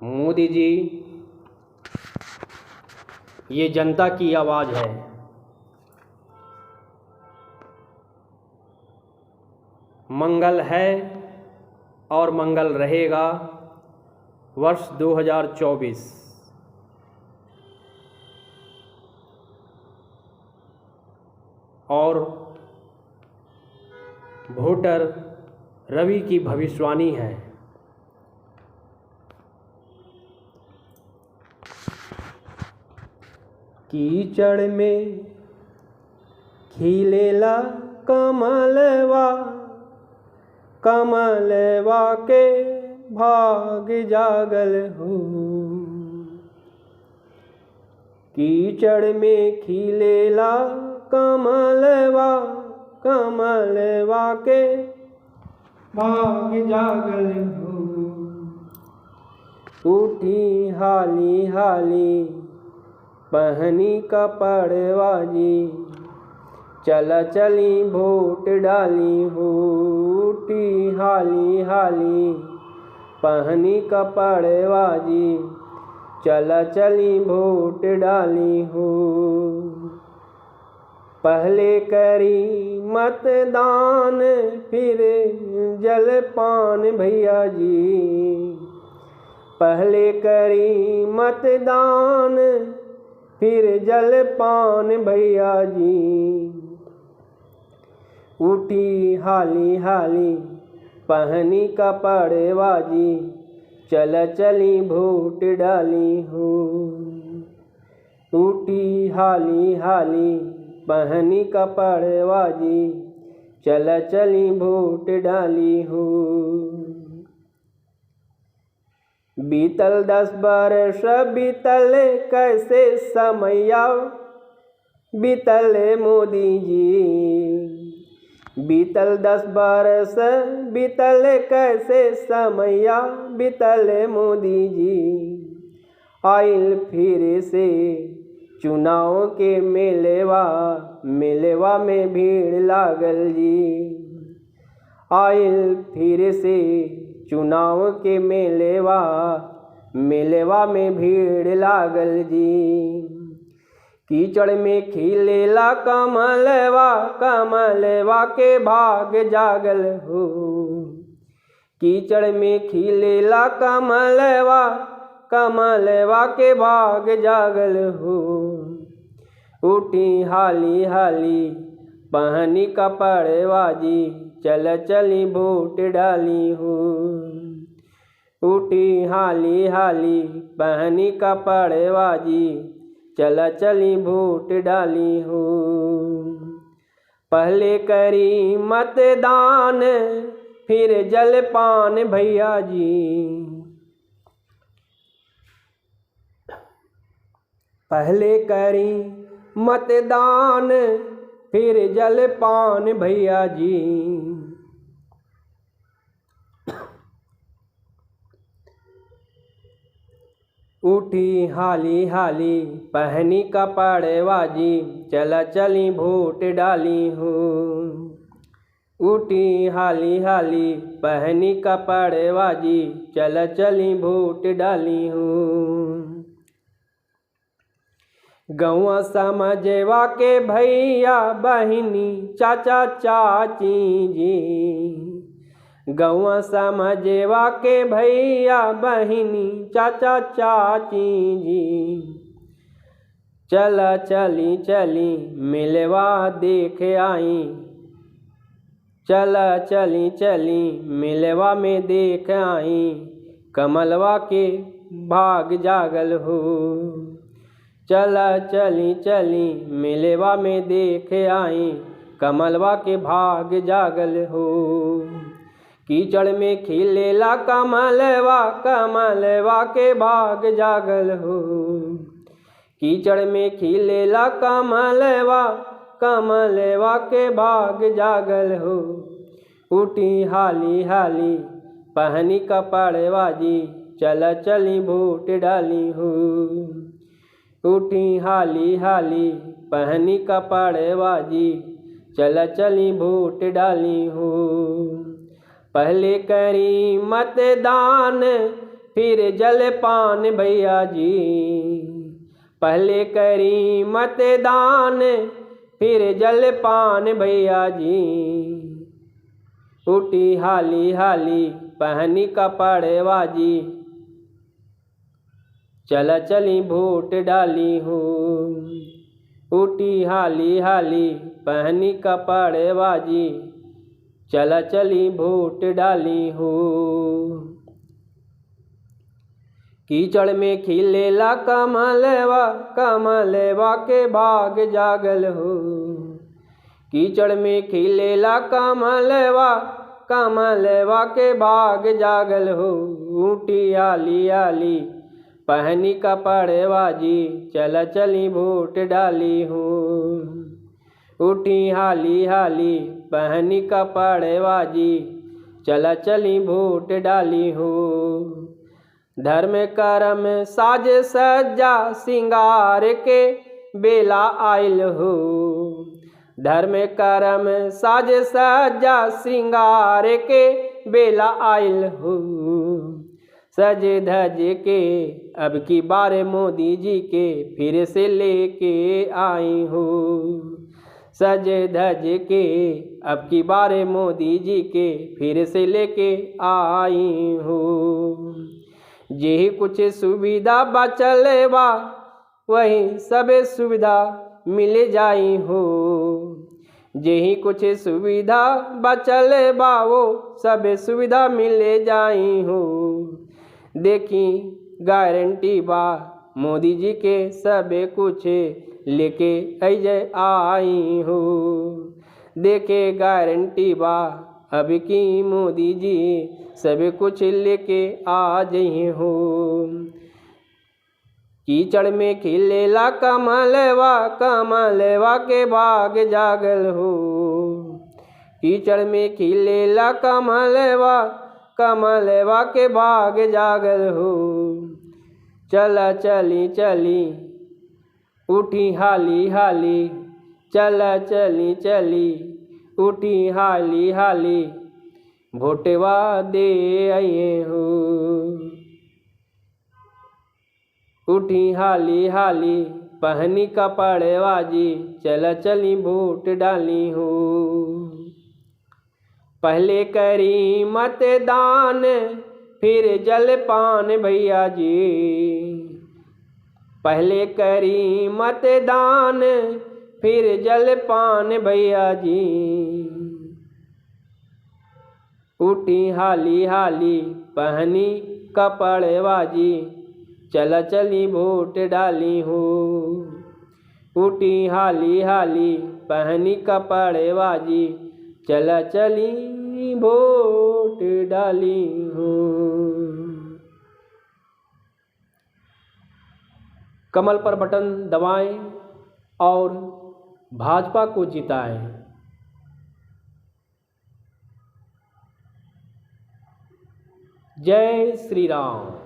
मोदी जी, ये जनता की आवाज़ है। मंगल है और मंगल रहेगा वर्ष 2024। और वोटर रवि की भविष्यवाणी है। कीचड़ में खिलेला कमलवा, कमलवा के भाग जागल हो। कीचड़ में खिलेला कमलवा, कमलवा के भाग जागल हो। उठी हाली हाली पहनी कपड़वा जी, चला चली वोट डाली हो। उठी हाली हाली पहनी कपड़वा जी, चला चली वोट डाली हो। पहले करी मतदान फिर जलपान भैया जी। पहले करी मतदान फिर जलपान भैया जी। उठी हाली हाली पहनी कपड़वा जी, चल चली वोट डाली हो। उठी हाली हाली पहनी कपड़वा जी, चल चली वोट डाली हो। बीतल 10 बरस बीतल कैसे समैया, बीतल मोदी जी। बीतल 10 बरस बीतल कैसे समैया, बीतल मोदी जी। आइल फिर से चुनाव के मेलेवा, मेलेवा में भीड़ लागल जी। आइल फिर से चुनाव के मेलेवा, मेलेवा में भीड़ लागल जी। कीचड़ में खिलेला कमलवा, कमलवा के भाग जागल हो। कीचड़ में खिलेला कमलवा, कमलवा के भाग जागल हो। उठी हाली हाली पहनी कपड़वा जी, चल चली वोट डाली हो। उठी हाली हाली पहनी कपड़वा जी, चल चली वोट डाली हो। पहले करी मतदान फिर जलपान भैया जी। पहले करी मतदान फिर जलपान भैया जी। उठी हाली हाली पहनी कपड़वा जी, चला चली वोट डाली हो। उठी हाली हाली पहनी कपड़वा जी, चला चली वोट डाली हो। गौवा समझवा के भैया बहिनी चाचा चाची जी। गौवा समझवा के भैया बहिनी चाचा चाची जी। चला चली चली मिलवा देख आई, चला चली चली मिलवा में देख आई। कमलवा के भाग जागल हो। चला चली चली मिलवा में देख आई, कमलवा के भाग जागल हो। कीचड़ में खिलेला कमलवा, कमलवा के भाग जागल हो। कीचड़ में खिलेला कमलवा, कमलवा के भाग जागल हो। उठी हाली हाली पहनी कपड़वा जी, चला चली वोट डाली हो। उठी हाली हाली पहनी कपड़वा जी, चला चली वोट डाली हो। पहले करी मतदान फिर जलपान भैया जी। पहले करी मतदान फिर जलपान भैया जी। उठी हाली हाली पहनी कपड़वा जी। चला चली वोट डाली हूँ। उठी हाली हाली पहनी कपड़वा जी। चला चली वोट डाली हूँ। कीचड़ में खिलेला कमलवा, कमलवा के भाग जागल हो। कीचड़ में खिलेला कमलवा, कमलवा के भाग जागल हो। ऊटी आली आली पहनी कपड़वा जी। चला चली वोट डाली हूँ। उठी हाली हाली पहनी कपड़वा जी। चला चली वोट डाली हूँ। धर्म कर्म साज सज्जा सिंगार के बेला आयल हो। धर्म कर्म साज सज्जा श्रृंगार के बेला आयल हो। सज धज के अब की बार मोदी जी के फिर से लेके आई हो। सज धज के अब की बार मोदी जी के फिर से लेके आई हो। यही कुछ सुविधा बचल बा वही सबे सुविधा मिल जाई हो। यही कुछ सुविधा बचल बा वो सबे सुविधा मिल जाई हो। देखी गारंटी बा मोदी जी के सबे कुछ लेके अजय आई हो। देखे गारंटी बा अब की मोदी जी सब कुछ लेके आ जाइए हो। कीचड़ में खिलेला कमलवा, कमलवा के भाग जागल हो। कीचड़ में खिलेला कमलवा, कमलवा के भाग जागल हो। चला चली चली उठी हाली हाली। चला चली चली उठी हाली हाली वोटवा दे आइए हो। उठी हाली हाली पहनी कपड़वा जी। चला चली वोट डाली हो। पहले करी मतदान फिर जलपान भैया जी। पहले करी मतदान फिर जलपान भैया जी। उठी हाली हाली पहनी कपड़वा जी। चला चली वोट डाली हो। उठी हाली हाली पहनी कपड़वा जी। चला चली वोट डाली हो। कमल पर बटन दबाएं और भाजपा को जिताएं। जय श्री राम।